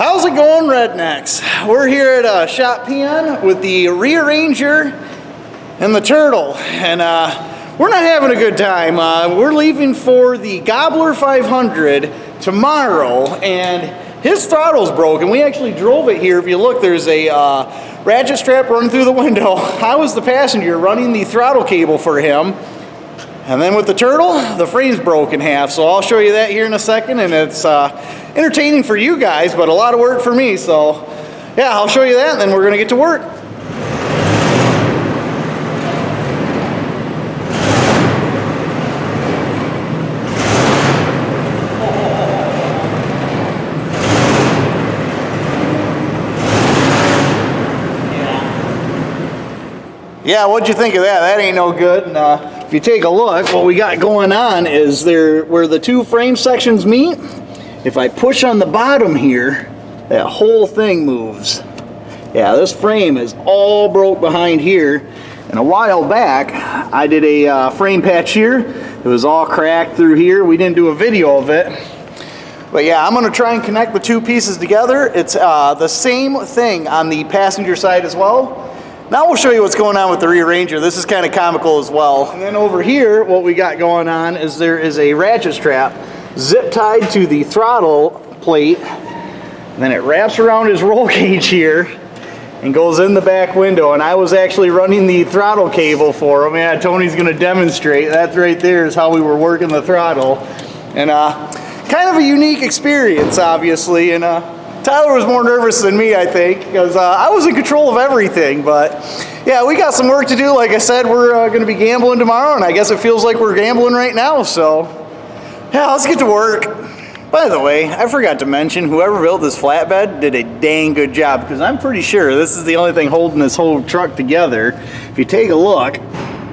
How's it going, rednecks? We're here at Activeon with the rearranger and the turtle, and we're not having a good time. We're leaving for the Gobbler 500 tomorrow, and his throttle's broken. We actually drove it here. If you look, there's a ratchet strap running through the window. I was the passenger running the throttle cable for him. And then with the turtle, the frame's broke in half. So I'll show you that here in a second, and it's entertaining for you guys, but a lot of work for me. So yeah, I'll show you that, and then we're gonna get to work. Yeah, what'd you think of that? That ain't no good. And, if you take a look, what we got going on is there, where the two frame sections meet, if I push on the bottom here, that whole thing moves. Yeah, this frame is all broke behind here. And a while back, I did a frame patch here. It was all cracked through here. We didn't do a video of it. But yeah, I'm gonna try and connect the two pieces together. It's the same thing on the passenger side as well. Now we'll show you what's going on with the rearranger. This is kind of comical as well. And then over here, what we got going on is there is a ratchet strap zip tied to the throttle plate. And then it wraps around his roll cage here and goes in the back window. And I was actually running the throttle cable for him. Yeah, Tony's gonna demonstrate. That right there is how we were working the throttle. And kind of a unique experience, obviously. And Tyler was more nervous than me, I think, because I was in control of everything. But yeah, we got some work to do. Like I said, we're going to be gambling tomorrow, and I guess it feels like we're gambling right now. So yeah, let's get to work. By the way, I forgot to mention, whoever built this flatbed did a dang good job, because I'm pretty sure this is the only thing holding this whole truck together. If you take a look,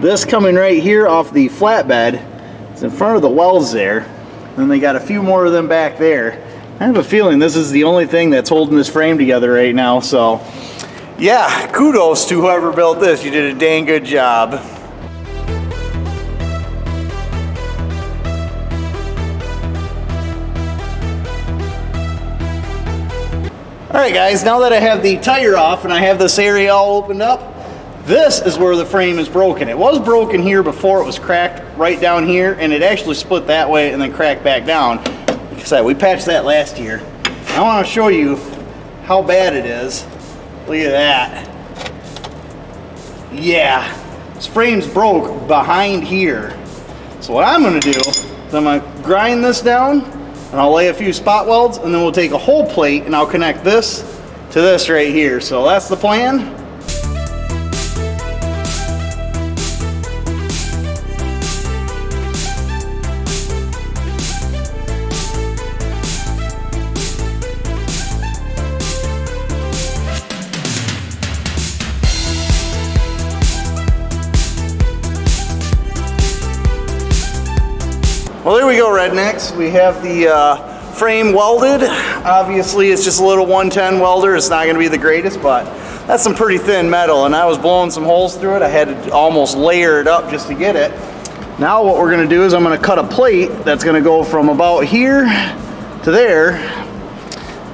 this coming right here off the flatbed is in front of the welds there. And then they got a few more of them back there. I have a feeling this is the only thing that's holding this frame together right now. So yeah, kudos to whoever built this. You did a dang good job. All right guys, now that I have the tire off and I have this area all opened up, this is where the frame is broken. It was broken here before. It was cracked right down here, and it actually split that way and then cracked back down. Like I said, we patched that last year. I want to show you how bad it is. Look at that. Yeah, this frame's broke behind here. So what I'm going to do is I'm going to grind this down, and I'll lay a few spot welds, and then we'll take a whole plate and I'll connect this to this right here. So that's the plan. Well, there we go, rednecks. We have the frame welded. Obviously, it's just a little 110 welder. It's not going to be the greatest, but that's some pretty thin metal, and I was blowing some holes through it. I had to almost layer it up just to get it. Now what we're going to do is I'm going to cut a plate that's going to go from about here to there.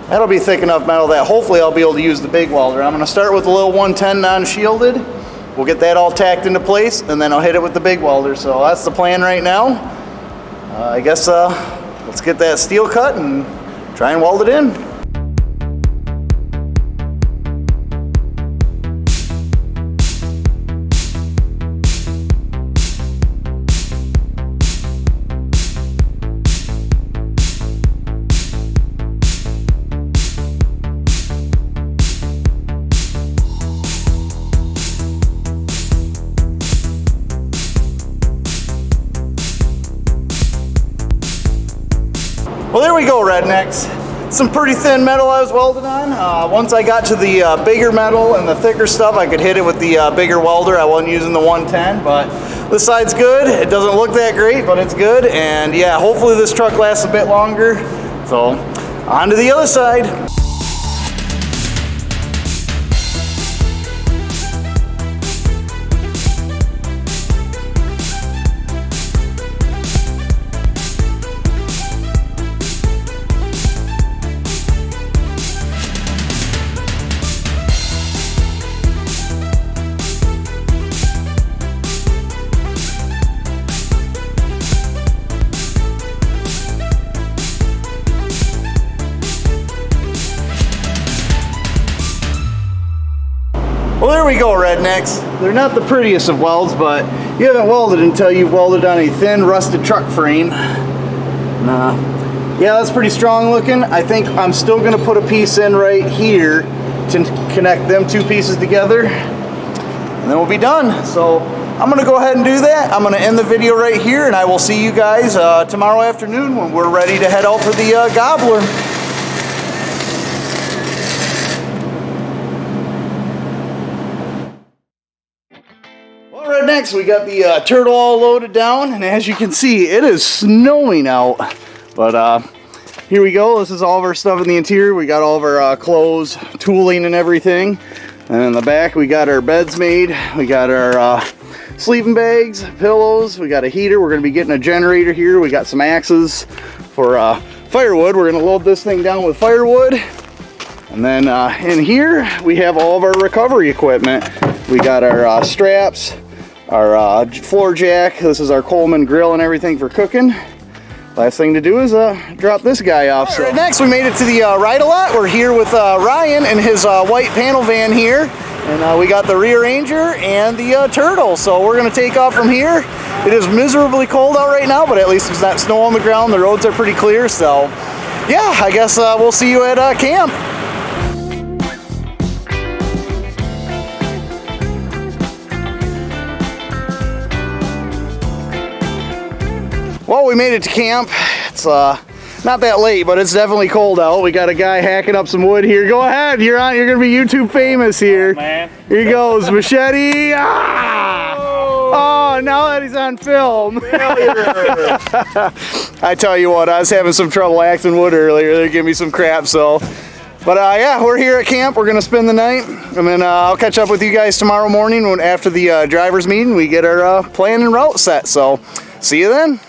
That'll be thick enough metal that hopefully I'll be able to use the big welder. I'm going to start with a little 110 non-shielded. We'll get that all tacked into place, and then I'll hit it with the big welder. So that's the plan right now. I guess let's get that steel cut and try and weld it in. Well, there we go, rednecks. Some pretty thin metal I was welding on. Once I got to the bigger metal and the thicker stuff, I could hit it with the bigger welder. I wasn't using the 110, but this side's good. It doesn't look that great, but it's good. And yeah, hopefully this truck lasts a bit longer. So on to the other side. we go, rednecks. They're not the prettiest of welds, but you haven't welded until you've welded on a thin, rusted truck frame. Yeah, that's pretty strong looking. I think I'm still gonna put a piece in right here to connect them two pieces together, and then we'll be done. So I'm gonna go ahead and do that. I'm gonna end the video right here, and I will see you guys tomorrow afternoon when we're ready to head out for the Gobbler. Well, right next we got the turtle all loaded down, and as you can see, it is snowing out. But here we go. This is all of our stuff in the interior. We got all of our clothes, tooling, and everything. And in the back, we got our beds made. We got our sleeping bags, pillows. We got a heater. We're going to be getting a generator here. We got some axes for firewood. We're going to load this thing down with firewood. And then in here, we have all of our recovery equipment. We got our straps, our floor jack. This is our Coleman grill and everything for cooking. Last thing to do is drop this guy off. So. Right, next we made it to the ride-a-lot. We're here with Ryan and his white panel van here. And we got the rearranger and the turtle. So we're gonna take off from here. It is miserably cold out right now, but at least there's not snow on the ground. The roads are pretty clear. So yeah, I guess we'll see you at camp. Well, we made it to camp. It's not that late, but it's definitely cold out. We got a guy hacking up some wood here. Go ahead, you're on. You're gonna be YouTube famous here. Oh, man. Here he goes, machete. Ah! Oh, now that he's on film. I tell you what, I was having some trouble axing wood earlier. They gave me some crap, so. But yeah, we're here at camp. We're gonna spend the night, and then I'll catch up with you guys tomorrow morning when after the driver's meeting we get our plan and route set. So, see you then.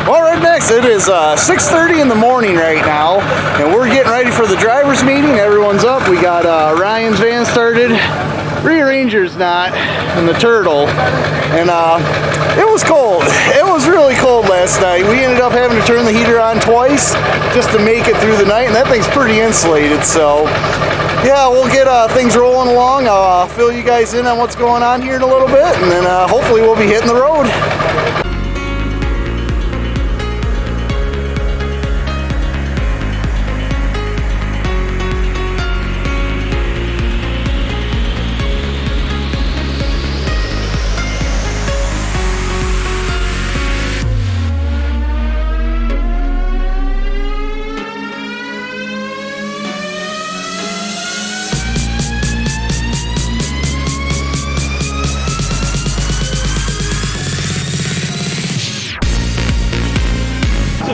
Well, right next, it is 6:30 in the morning right now, and we're getting ready for the driver's meeting. Everyone's up. We got Ryan's van started, rearranger's not, and the turtle. And it was cold. It was really cold last night. We ended up having to turn the heater on twice just to make it through the night, and that thing's pretty insulated. So yeah, we'll get things rolling along. I'll fill you guys in on what's going on here in a little bit, and then hopefully we'll be hitting the road.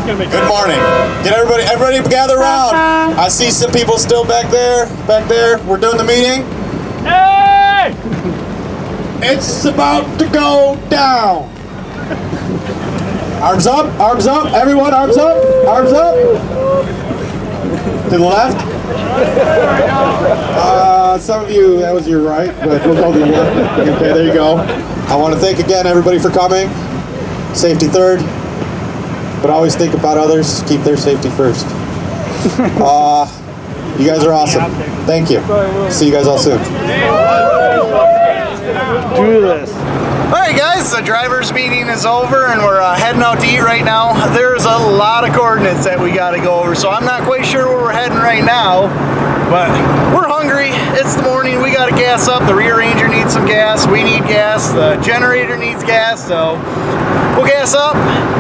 Good morning. Get everybody gather around. I see some people still back there. We're doing the meeting. Hey! It's about to go down. Arms up, everyone, arms up. To the left. Some of you, that was your right, but we'll go to the left. Okay, there you go. I want to thank again everybody for coming. Safety third. But always think about others, keep their safety first. You guys are awesome. Thank you. See you guys all soon. Do this. Alright guys, the driver's meeting is over and we're heading out to eat right now. There's a lot of coordinates that we got to go over, so I'm not quite sure where we're heading right now. But we're hungry, it's the morning, we gotta gas up. The rearranger needs some gas, we need gas, the generator needs gas, so we'll gas up,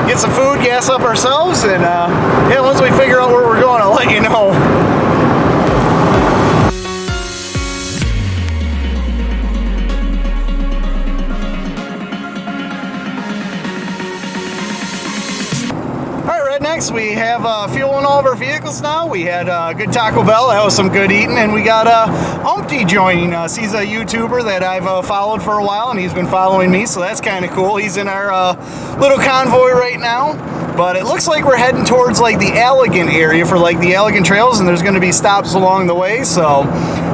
get some food, gas up ourselves, and yeah, once we figure out where we're going, I'll let you know. Next, we have fuel in all of our vehicles now. We had good Taco Bell, that was some good eating, and we got Umpty joining us. He's a YouTuber that I've followed for a while, and he's been following me, so that's kind of cool. He's in our little convoy right now. But it looks like we're heading towards like the Allegan area for like the Allegan trails, and there's going to be stops along the way. So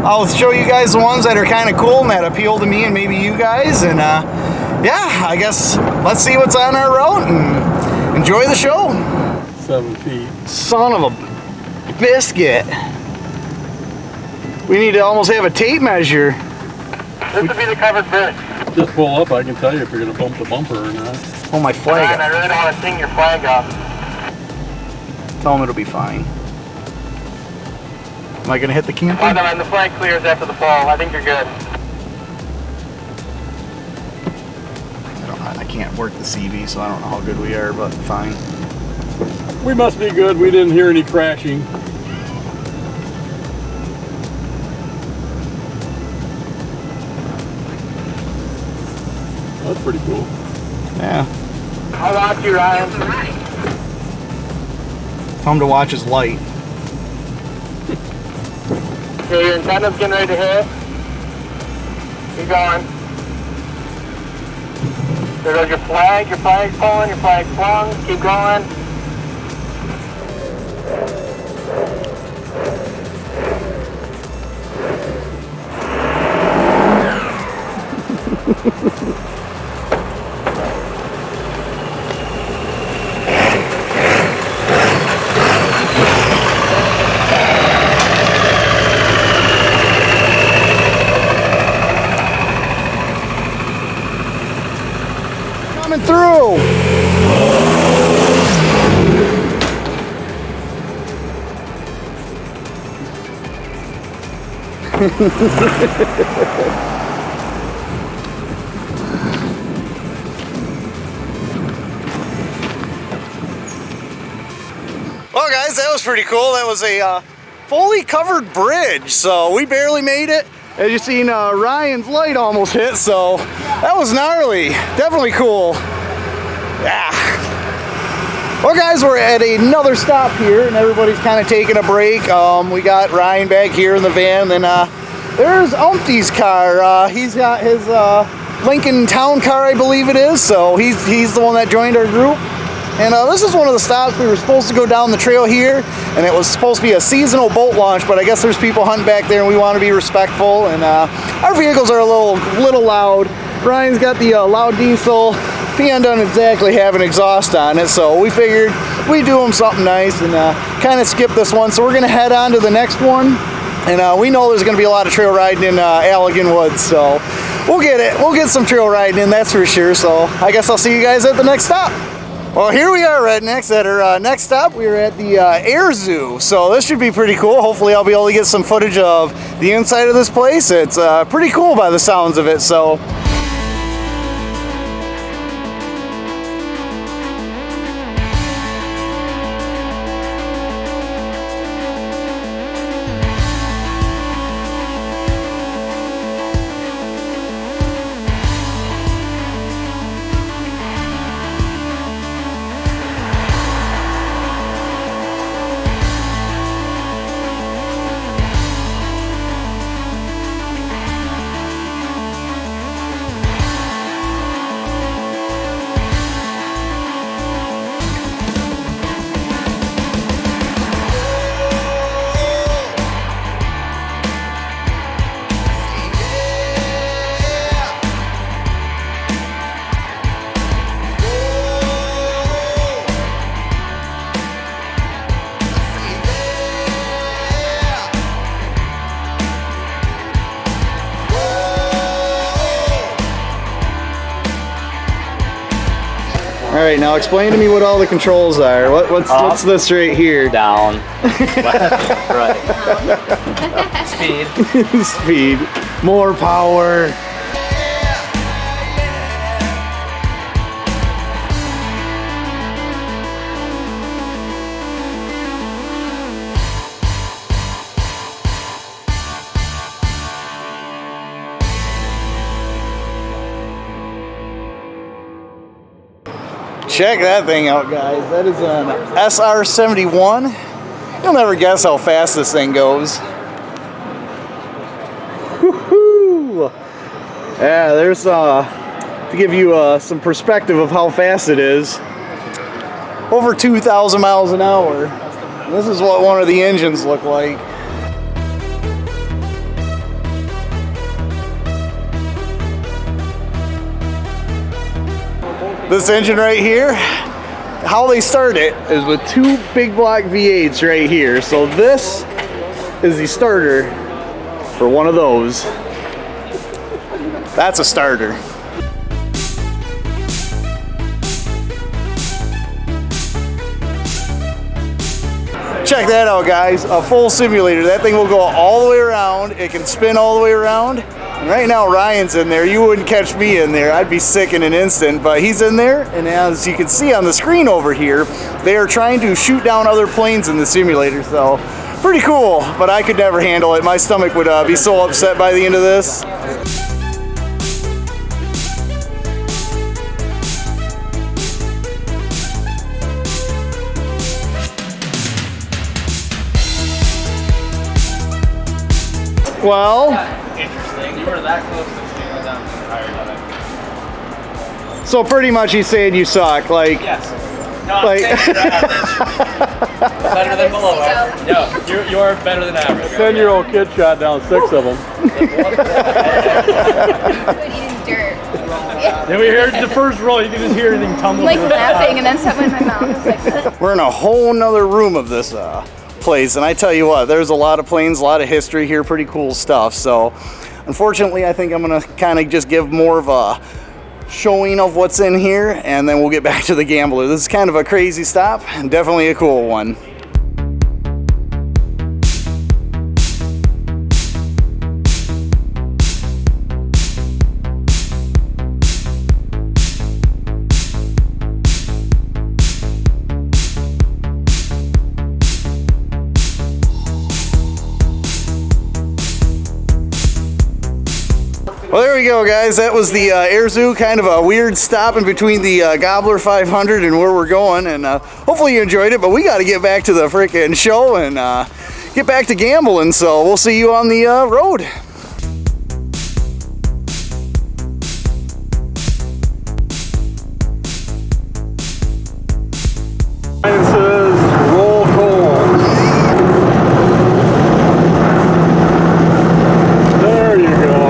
I'll show you guys the ones that are kind of cool and that appeal to me and maybe you guys. And yeah, I guess let's see what's on our route and enjoy the show. 7 feet. Son of a biscuit. We need to almost have a tape measure. This would be the covered bridge. Just pull up, I can tell you if you're going to bump the bumper or not. Oh, my flag. Ryan, I really don't want to sing your flag up. Tell them it'll be fine. Am I going to hit the camping? And the flag clears after the fall. I think you're good. I can't work the CV, so I don't know how good we are, but fine. We must be good. We didn't hear any crashing. That's pretty cool. Yeah. I'll watch you, Ryan. Tell him to watch his light. Okay, your antenna's getting ready to hit. Keep going. There goes your flag. Your flag's pulling. Your flag's flung. Keep going. Coming through. Well, guys, that was pretty cool. That was a fully covered bridge, so we barely made it. As you seen, Ryan's light almost hit, so that was gnarly. Definitely cool. Yeah. Well, guys, we're at another stop here, and everybody's kind of taking a break. We got Ryan back here in the van, then there's Umpty's car. He's got his Lincoln Town car, I believe it is, so he's the one that joined our group. And this is one of the stops. We were supposed to go down the trail here, and it was supposed to be a seasonal boat launch, but I guess there's people hunting back there, and we want to be respectful, and our vehicles are a little loud. Ryan's got the loud diesel. Peon doesn't exactly have an exhaust on it, so we figured we'd do him something nice and kind of skip this one. So we're going to head on to the next one, and we know there's going to be a lot of trail riding in Allegan Woods, so we'll get it. We'll get some trail riding in, that's for sure. So I guess I'll see you guys at the next stop. Well, here we are, Rednecks. At our next stop, we are at the Air Zoo. So this should be pretty cool. Hopefully I'll be able to get some footage of the inside of this place. It's pretty cool by the sounds of it, so. All right, now explain to me what all the controls are. What's this right here? Down, left, right, speed, Speed, more power. Check that thing out, guys. That is an SR71. You'll never guess how fast this thing goes. Woohoo! Yeah, there's to give you some perspective of how fast it is. over 2,000 miles an hour. This is what one of the engines look like. This engine right here, how they start it is with two big block V8s right here. So this is the starter for one of those. That's a starter. Check that out, guys. A full simulator. That thing will go all the way around. It can spin all the way around. And right now Ryan's in there. You wouldn't catch me in there. I'd be sick in an instant, but he's in there. And as you can see on the screen over here, they are trying to shoot down other planes in the simulator. So pretty cool, but I could never handle it. My stomach would be so upset by the end of this. Well, interesting. You were that close to shooting down the entire time. so pretty much he's saying you suck, like. Yes. No, Like- I'm saying you're average. Better than below average. No, you're better than average. 10-year-old kid shot down 6 of them. Eating dirt. Then we heard the first roll. You can just hear everything tumble. Like laughing and then something in my mouth. Like, We're in a whole nother room of this place, and I tell you what, there's a lot of planes, a lot of history here, pretty cool stuff. So unfortunately, I think I'm gonna kind of just give more of a showing of what's in here, and then we'll get back to the Gambler. This is kind of a crazy stop and definitely a cool one. Well, there we go, guys. That was the Air Zoo, kind of a weird stop in between the Gobbler 500 and where we're going, and hopefully you enjoyed it, but we got to get back to the freaking show and get back to gambling, so we'll see you on the road. Ryan says, roll call. There you go.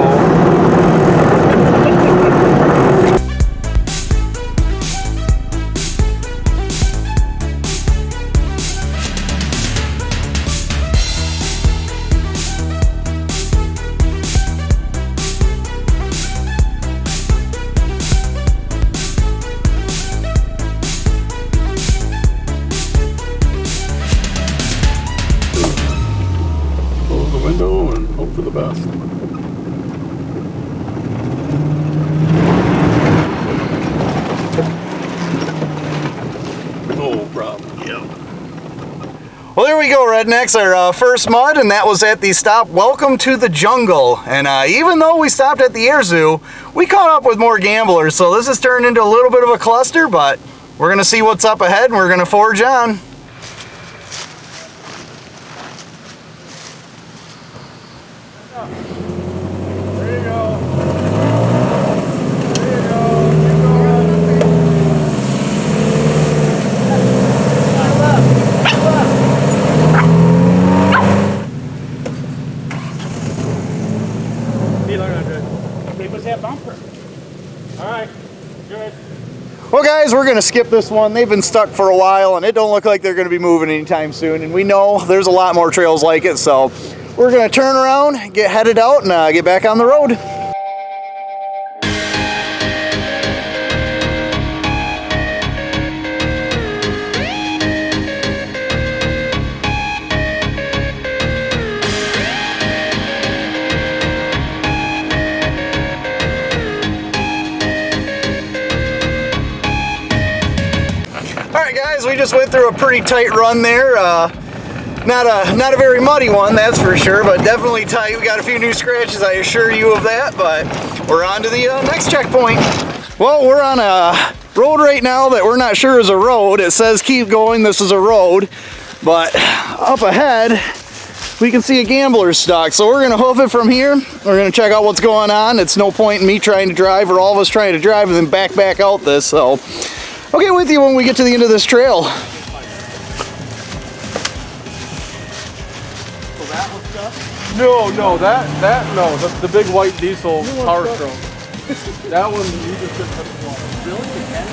Close the window and hope for the best. No problem. Yep. Well, there we go, rednecks, our first mud, and that was at the stop Welcome to the Jungle. And even though we stopped at the Air Zoo, we caught up with more gamblers, so this has turned into a little bit of a cluster, but we're going to see what's up ahead, and we're going to forge on. There you go. Well, guys, we're going to skip this one. They've been stuck for a while, and it don't look like they're going to be moving anytime soon. And we know there's a lot more trails like it, so we're going to turn around, get headed out, and get back on the road. We just went through a pretty tight run there. Not a very muddy one, that's for sure, but definitely tight. We got a few new scratches, I assure you of that, but we're on to the next checkpoint. Well, we're on a road right now that we're not sure is a road. It says keep going, this is a road, but up ahead we can see a gambler stock. So we're gonna hoof it from here. We're gonna check out what's going on. It's no point in me trying to drive or all of us trying to drive and then back out this, so I'll get with you when we get to the end of this trail. No, the big white diesel power stroke. That one, you just couldn't touch the water. Really? You can?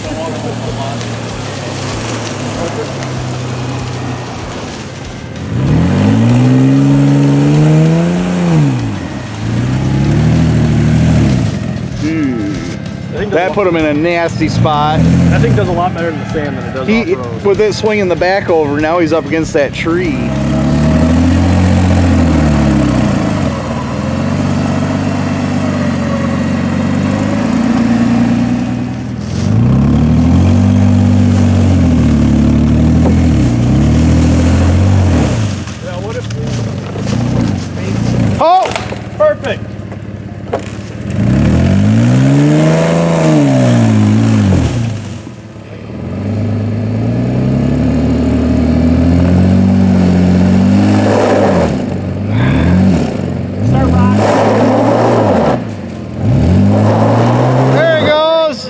Don't want to touch the water. That put him in a nasty spot. That thing does a lot better in the sand than it does off-road. With it swinging the back over, now he's up against that tree. Oh! Perfect. There he goes.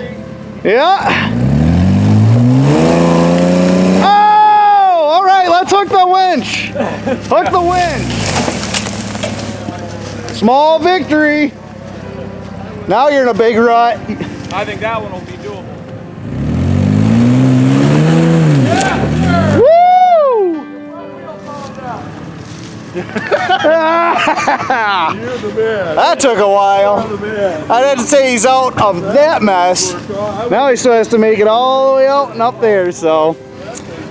Yeah. Oh! All right, let's hook the winch. Hook the winch. Small victory. Now you're in a big rut. I think that one will be doable. Woo! You're the man. That took a while. You're the man. I'd have to say he's out of that mess. Now he still has to make it all the way out and up there, so.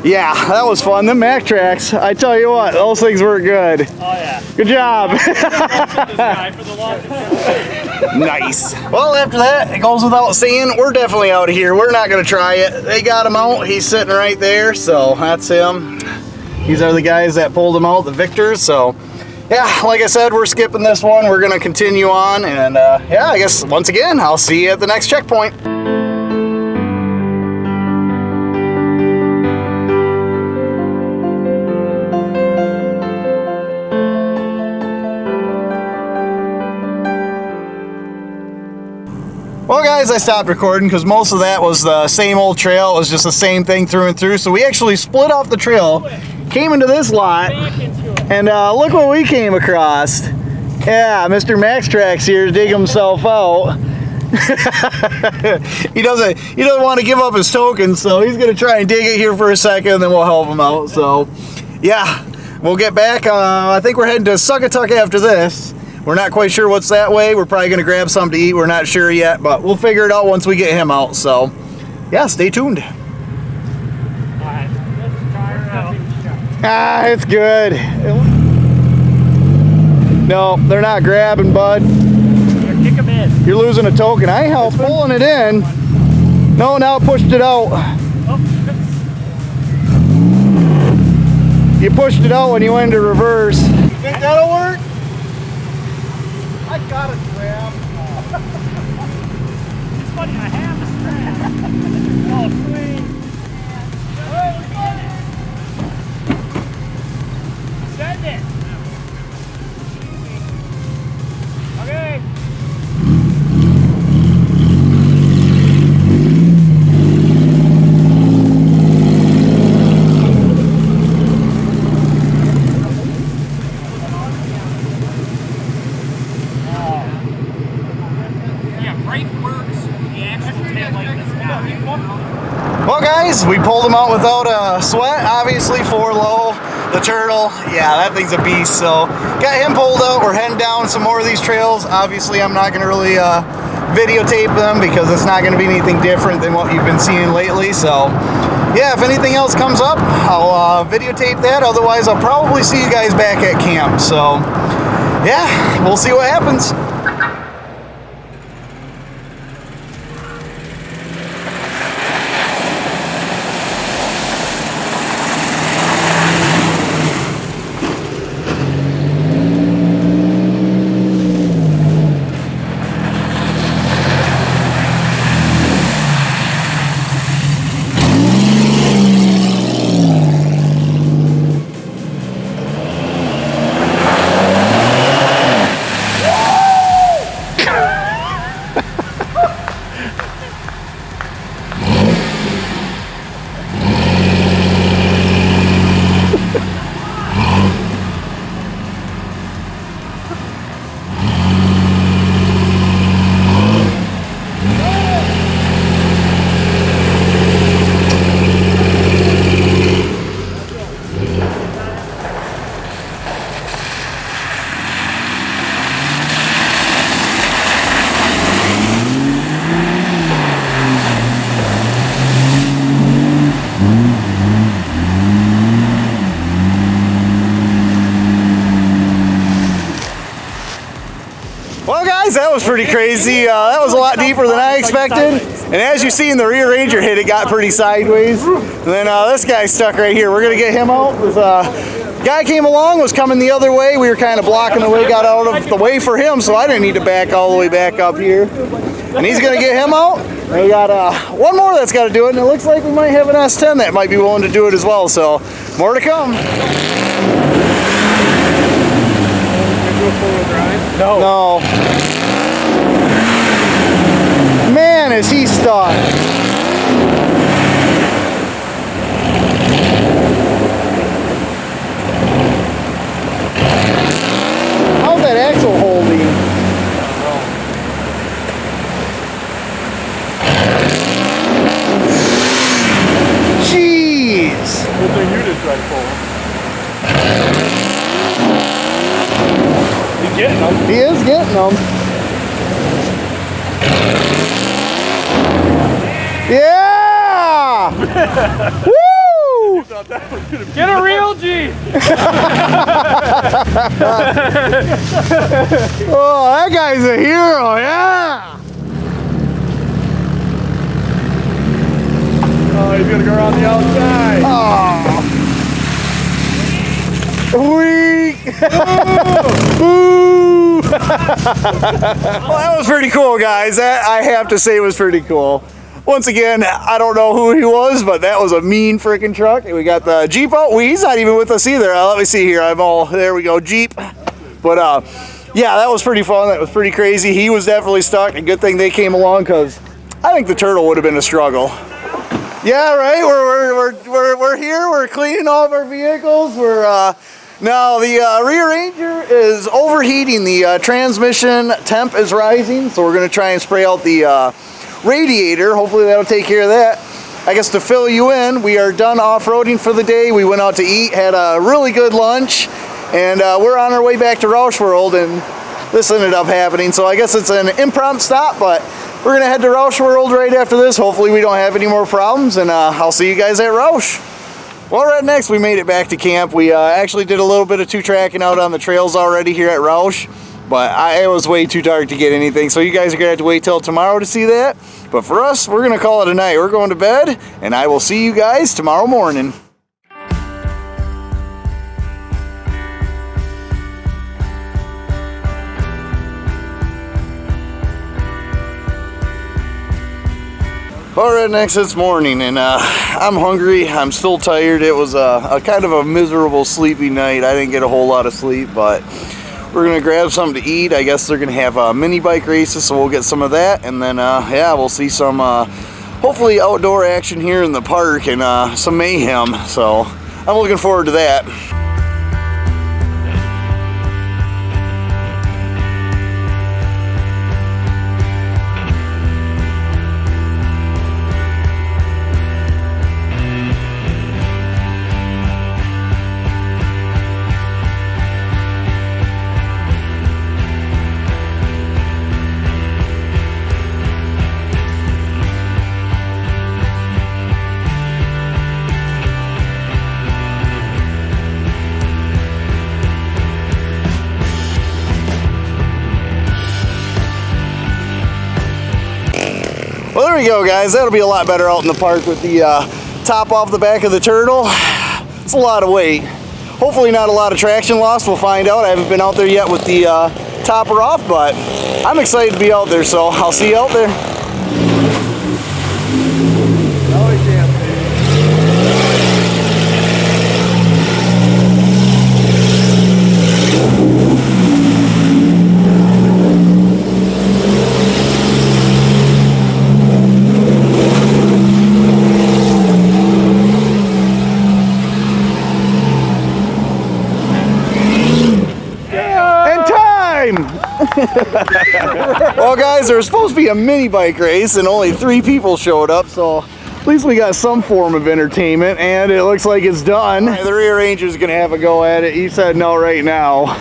Yeah, that was fun. Them Mac tracks, I tell you what, those things were good. Oh yeah. Good job. Nice. Well, after that, it goes without saying, we're definitely out of here. We're not going to try it. They got him out. He's sitting right there, so that's him. These are the guys that pulled him out, the victors. So, yeah, like I said, we're skipping this one. We're going to continue on, and yeah, I guess once again, I'll see you at the next checkpoint. Well guys, I stopped recording because most of that was the same old trail. It was just the same thing through and through. So we actually split off the trail, came into this lot, and look what we came across. Yeah, Mr. Max Tracks here to dig himself out. he doesn't want to give up his token, so he's gonna try and dig it here for a second, and then we'll help him out. So yeah, we'll get back. I think we're heading to Suckatuck after this. We're not quite sure what's that way. We're probably gonna grab something to eat. We're not sure yet, but we'll figure it out once we get him out. So yeah, stay tuned. Alright, let's try her out. Ah, it's good. No, they're not grabbing, bud. Kick them in. You're losing a token. I ain't help pulling it in. No, now it pushed it out. Oh, You pushed it out when you went into reverse. You think that'll work? I got it, grab. it's funny, I have the strap. Oh, sweet. Oh, we got it. Send it. Okay. Well guys, we pulled him out without a sweat, obviously 4-low, the turtle, yeah, that thing's a beast. So got him pulled out. We're heading down some more of these trails. Obviously I'm not going to really videotape them because it's not going to be anything different than what you've been seeing lately. So yeah, if anything else comes up, I'll videotape that. Otherwise I'll probably see you guys back at camp. So yeah, we'll see what happens. that was pretty crazy. That was a lot deeper than I expected. And as you see in the rear ranger hit, it got pretty sideways. And then this guy's stuck right here. We're gonna get him out. This guy came along, was coming the other way. We were kind of blocking the way, got out of the way for him, so I didn't need to back all the way back up here. And he's gonna get him out. And we got one more that's got to do it, and it looks like we might have an S10 that might be willing to do it as well. So more to come. No. Man, is he stuck. How's that axle holding? Jeez. Good thing you didn't try to pull him. He's getting them. He is getting them. Yeah! Woo! Get a real G! Oh, that guy's a hero, yeah! Oh, he's gonna go around the outside. Oh. Weak! Ooh. Well, that was pretty cool, guys. That, I have to say, was pretty cool. Once again, I don't know who he was, but that was a mean freaking truck. And we got the Jeep out. He's not even with us either. Let me see here. There we go, Jeep. But yeah, that was pretty fun. That was pretty crazy. He was definitely stuck. A good thing they came along, because I think the turtle would have been a struggle. Yeah, right. We're here. We're cleaning all of our vehicles. Now the rear ranger is overheating. The transmission temp is rising, so we're going to try and spray out the radiator. Hopefully that'll take care of that. I guess to fill you in, we are done off-roading for the day. We went out to eat, had a really good lunch, and we're on our way back to Roush World, and this ended up happening. So I guess it's an impromptu stop, but we're gonna head to Roush World right after this. Hopefully we don't have any more problems, and I'll see you guys at Roush. Well, right next, we made it back to camp. We actually did a little bit of two-tracking out on the trails already here at Roush, but it was way too dark to get anything, so you guys are gonna have to wait till tomorrow to see that. But for us, we're gonna call it a night. We're going to bed, and I will see you guys tomorrow morning. Alright, next it's morning, and I'm hungry. I'm still tired. It was a kind of a miserable sleepy night. I didn't get a whole lot of sleep, but we're gonna grab something to eat. I guess they're gonna have mini bike races, so we'll get some of that, and then yeah, we'll see some hopefully outdoor action here in the park and some mayhem. So I'm looking forward to that. Well, there we go, guys. That'll be a lot better out in the park with the top off the back of the turtle. It's a lot of weight. Hopefully not a lot of traction loss. We'll find out. I haven't been out there yet with the topper off, but I'm excited to be out there, so I'll see you out there. Well, guys, there was supposed to be a mini bike race and only 3 people showed up, so at least we got some form of entertainment, and it looks like it's done. The rear ranger's gonna have a go at it. He said no right now.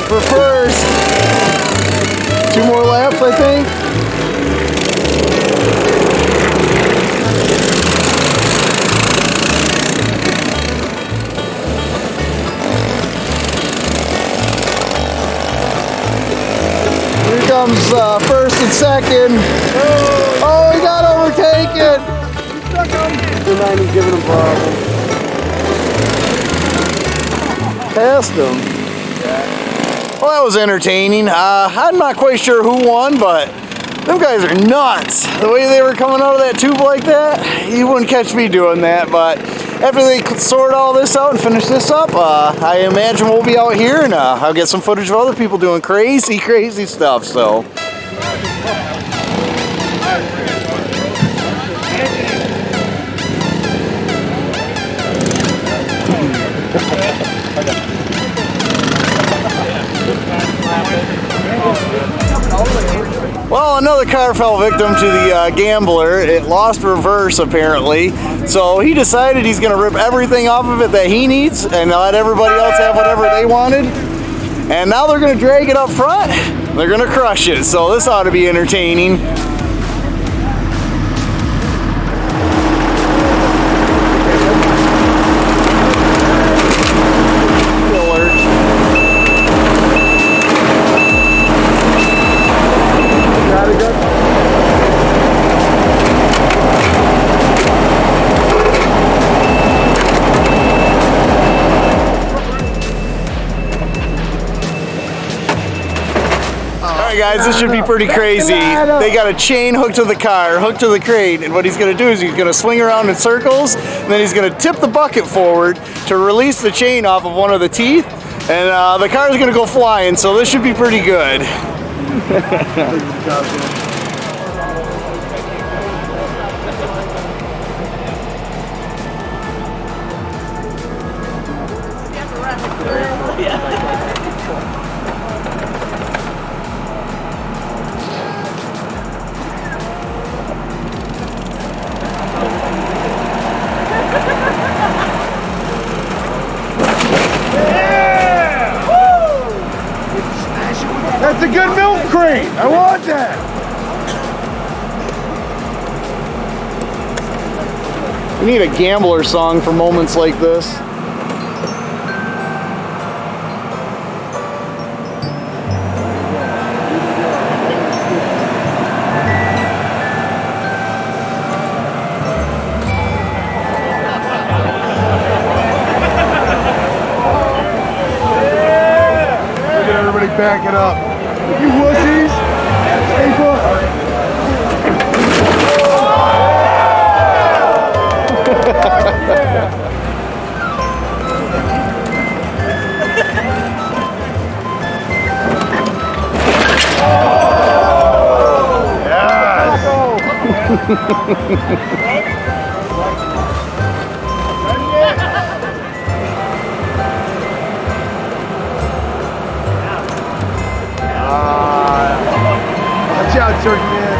For first. 2 more laps, I think. Here comes first and second. Oh, he got overtaken. The 90's giving him problems. Passed him. Well, that was entertaining. I'm not quite sure who won, but them guys are nuts. The way they were coming out of that tube like that, you wouldn't catch me doing that. But after they sort all this out and finish this up, I imagine we'll be out here and I'll get some footage of other people doing crazy, crazy stuff. So. Well, another car fell victim to the Gobbler. It lost reverse apparently, so he decided he's going to rip everything off of it that he needs and let everybody else have whatever they wanted. And now they're going to drag it up front. They're going to crush it, so this ought to be entertaining. Guys, this should be pretty crazy. They got a chain hooked to the car, hooked to the crate, and what he's going to do is he's going to swing around in circles, and then he's going to tip the bucket forward to release the chain off of one of the teeth, and the car is going to go flying, so this should be pretty good. That's a good milk crate. I want that. We need a Gobbler song for moments like this. Look at everybody backing up. You wussies! April! Watch out, Turkey Man.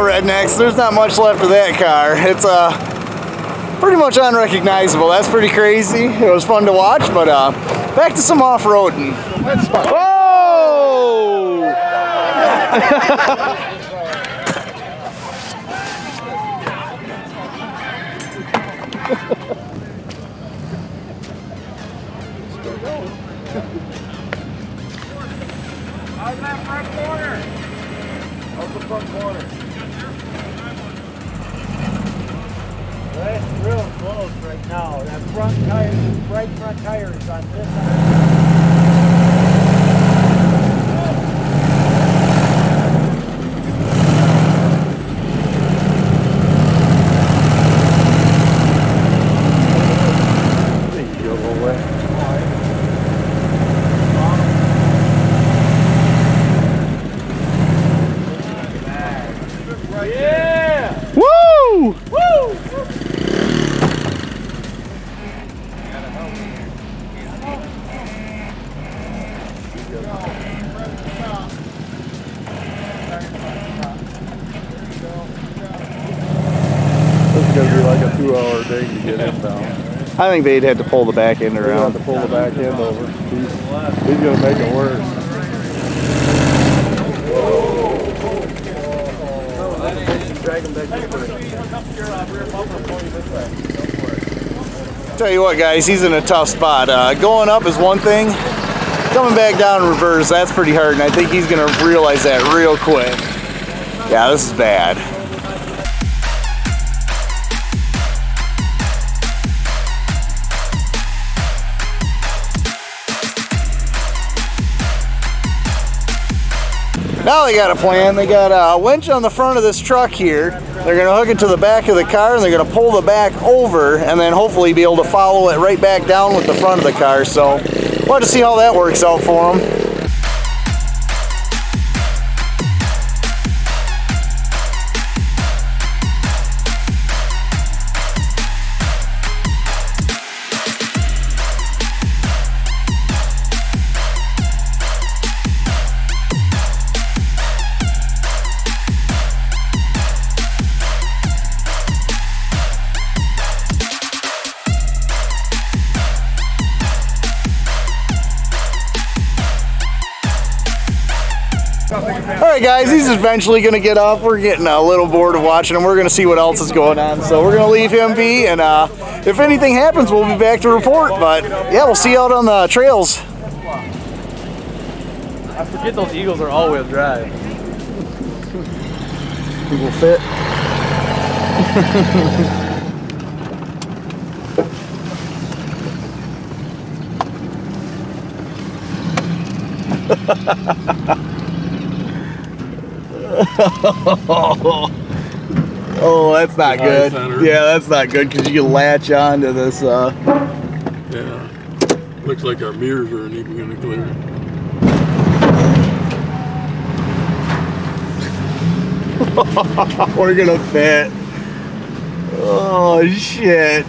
rednecks. There's not much left of that car. It's pretty much unrecognizable. That's pretty crazy. It was fun to watch, but back to some off-roading. Whoa! How's that front corner? How's the front corner? That's real close right now. That front tire, right front tire is on this side. Woo! Woo! This is gonna be like a 2-hour thing to get inbound. I think they'd have to pull the back end We're gonna around. have to pull the back end over. He's gonna make it worse. Tell you what, guys, he's in a tough spot. Going up is one thing. Coming back down in reverse, that's pretty hard, and I think he's gonna realize that real quick. Yeah, this is bad. Now they got a plan. They got a winch on the front of this truck here. They're gonna hook it to the back of the car, and they're gonna pull the back over, and then hopefully be able to follow it right back down with the front of the car. So we'll have to see how that works out for them. Alright guys, he's eventually going to get up. We're getting a little bored of watching him. We're going to see what else is going on. So we're going to leave him be, and if anything happens, we'll be back to report. But yeah, we'll see you out on the trails. I forget those Eagles are all-wheel drive. He will fit. Oh, that's not good. Yeah, that's not good because you can latch onto this. Yeah. Looks like our mirrors aren't even going to clear. We're gonna fit. Oh shit.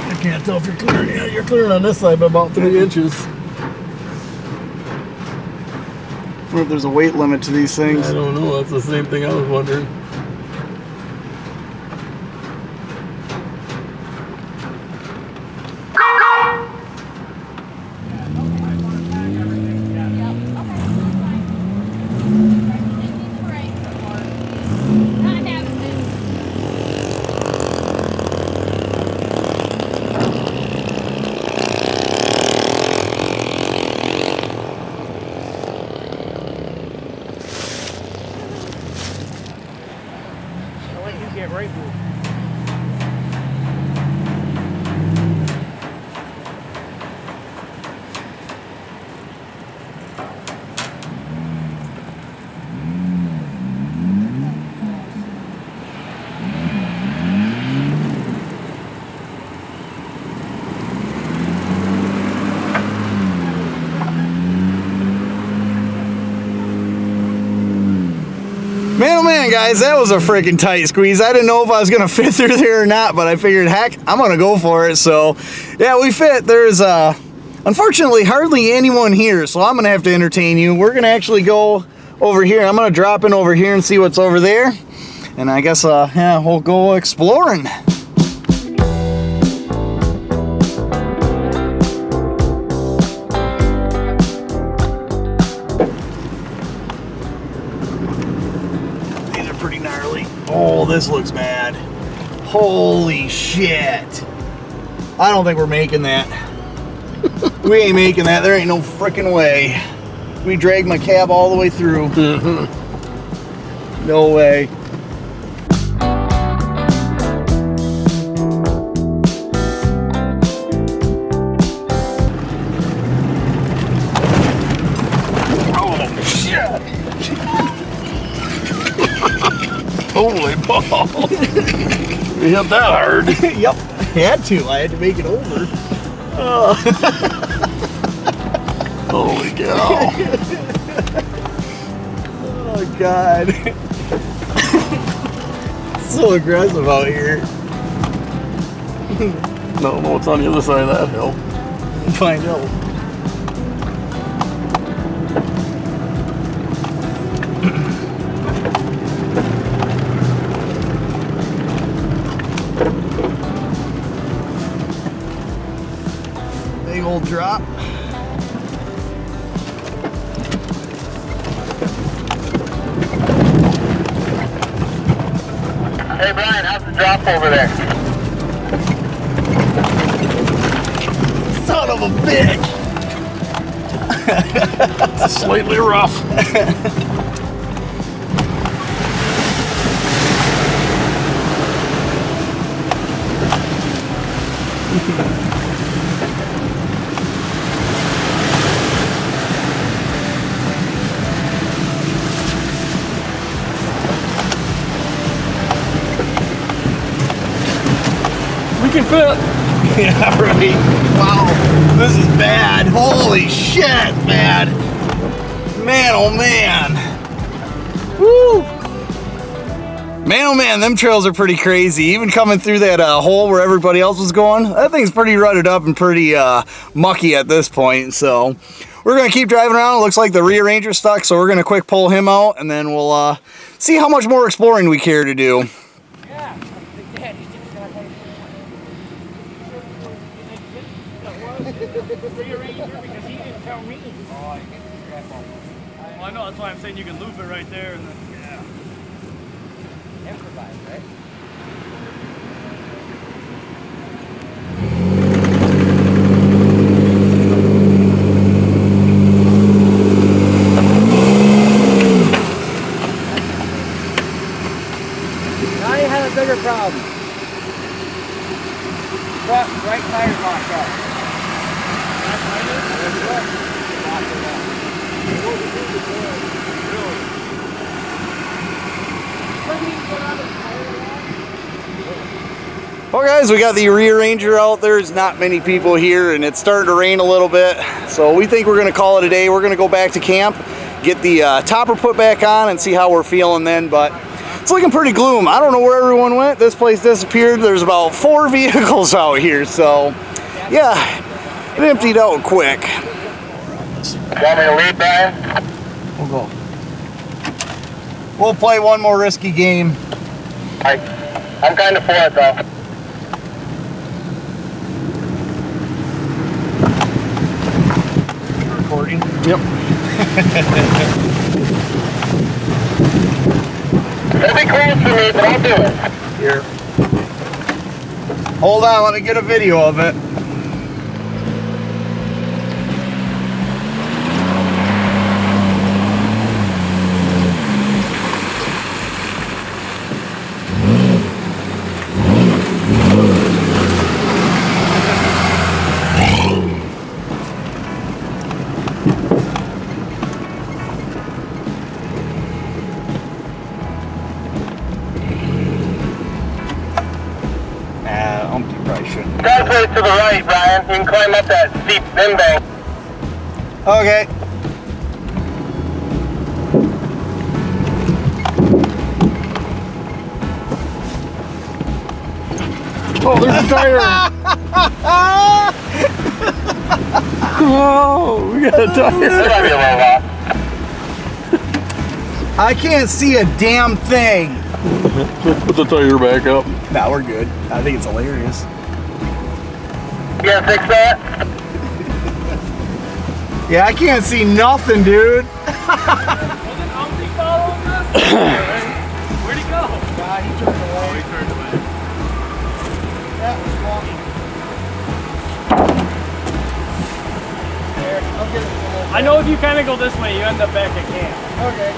I can't tell if you're clearing. Yeah, you're clearing on this side by about 3 inches. I wonder if there's a weight limit to these things. I don't know. That's the same thing I was wondering. Man, oh man, guys, that was a freaking tight squeeze. I didn't know if I was gonna fit through there or not, but I figured, heck, I'm gonna go for it. So, yeah, we fit. There's Unfortunately, hardly anyone here, so I'm gonna have to entertain you. We're gonna actually go over here. I'm gonna drop in over here and see what's over there. And I guess, yeah, we'll go exploring. These are pretty gnarly. Oh, this looks bad. Holy shit. I don't think we're making that. We ain't making that. There ain't no freaking way. We dragged my cab all the way through. No way. Oh, shit. Holy balls. We hit that hard. Yep. Had to. I had to make it over. Holy cow. Oh, God. So aggressive out here. I don't know what's on the other side of that hill. Find out. Big old drop. Hey Brian, how's the drop over there? Son of a bitch! It's slightly rough. We can fit. Yeah, right. Wow, this is bad. Holy shit, man. Man, oh man. Woo. Man, oh man, them trails are pretty crazy. Even coming through that hole where everybody else was going, that thing's pretty rutted up and pretty mucky at this point. So we're gonna keep driving around. It looks like the rearranger's stuck, so we're gonna quick pull him out and then we'll see how much more exploring we care to do. Because he didn't tell me. Well, I know, that's why I'm saying you can loop it right there and then, yeah. Improvise, right? Now you have a bigger problem. Front right tire's locked up. Well guys, we got the rearranger out. There's not many people here and it's starting to rain a little bit. So we think we're gonna call it a day. We're gonna go back to camp, get the topper put back on and see how we're feeling then. But it's looking pretty gloom. I don't know where everyone went. This place disappeared. There's about 4 vehicles out here. So yeah, it emptied out quick. You want me to lead, Brian? We'll go. We'll play one more risky game. I'm kind of for it though. Recording? Yep. It'll be cool for me, but I'll do it. Here. Hold on, let me get a video of it. Driveway to the right, Brian. You can climb up that steep bin bank. Okay. Oh, there's a tire. Oh, we got a tire. I can't see a damn thing. Put the tire back up. Nah, we're good. I think it's hilarious. You gonna fix that? Yeah, I can't see nothing, dude. Wasn't Humpty following us? Where'd he go? He turned away. Oh, he turned away. That was funny. There, I'll get it. I know if you kind of go this way, you end up back at camp. Okay.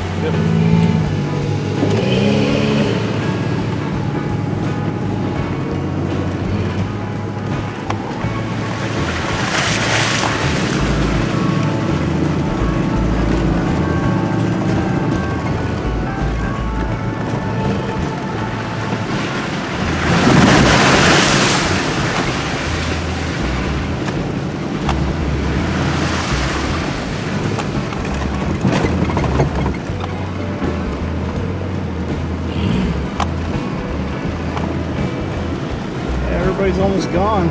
Everybody's almost gone.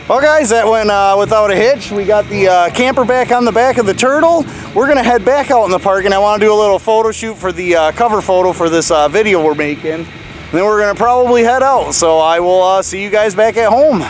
Well guys, that went without a hitch. We got the camper back on the back of the Turtle. We're gonna head back out in the park and I wanna do a little photo shoot for the cover photo for this video we're making. And then we're gonna probably head out. So I will see you guys back at home.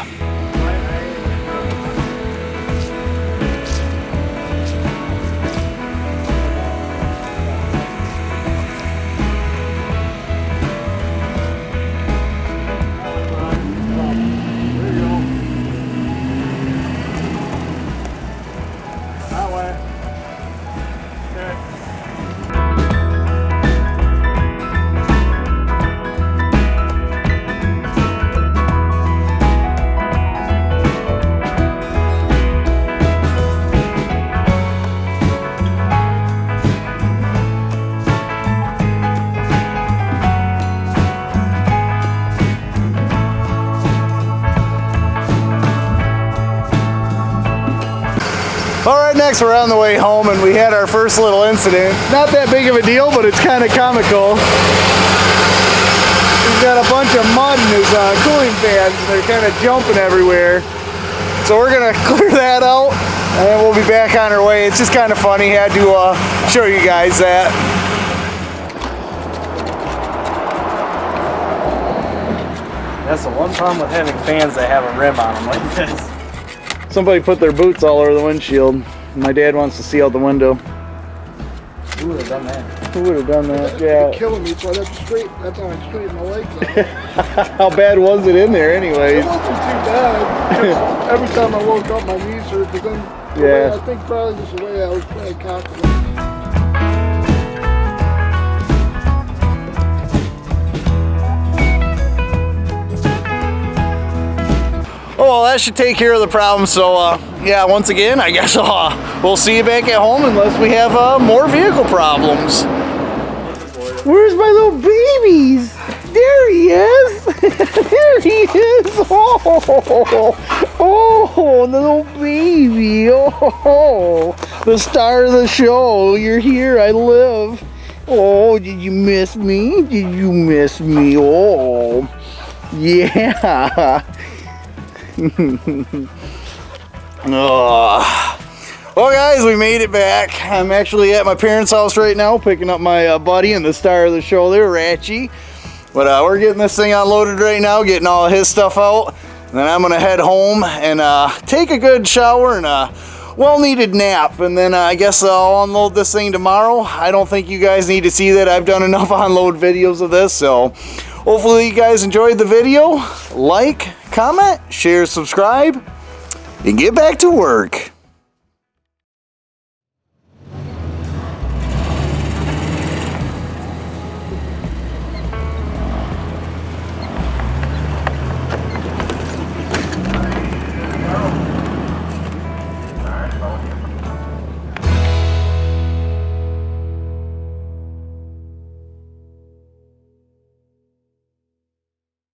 Alright, next we're on the way home and we had our first little incident. Not that big of a deal, but it's kind of comical. He's got a bunch of mud in his cooling fans and they're kind of jumping everywhere. So we're going to clear that out and then we'll be back on our way. It's just kind of funny. Had to show you guys that. That's the one problem with having fans that have a rim on them like this. Somebody put their boots all over the windshield. My dad wants to see out the window. Who would have done that? Who would have done that? Yeah. You're killing me, so I have to straighten. That's how I straighten my legs out. How bad was it in there anyways? It wasn't too bad. Every time I woke up, my knees hurt. But then, Yeah. I think probably just the way I was playing cocktail. Oh, well, that should take care of the problem. So, yeah, once again, I guess we'll see you back at home unless we have more vehicle problems. Where's my little babies? There he is. There he is. Oh, the little baby. Oh, the star of the show. You're here. I live. Oh, did you miss me? Did you miss me? Oh, yeah. Well guys, we made it back. I'm actually at my parents' house right now picking up my buddy and the star of the show there, Ratchy. But we're getting this thing unloaded right now, getting all of his stuff out. And then I'm gonna head home and take a good shower and a well-needed nap. And then I guess I'll unload this thing tomorrow. I don't think you guys need to see that. I've done enough unload videos of this, so hopefully you guys enjoyed the video. Like, comment, share, subscribe, and get back to work.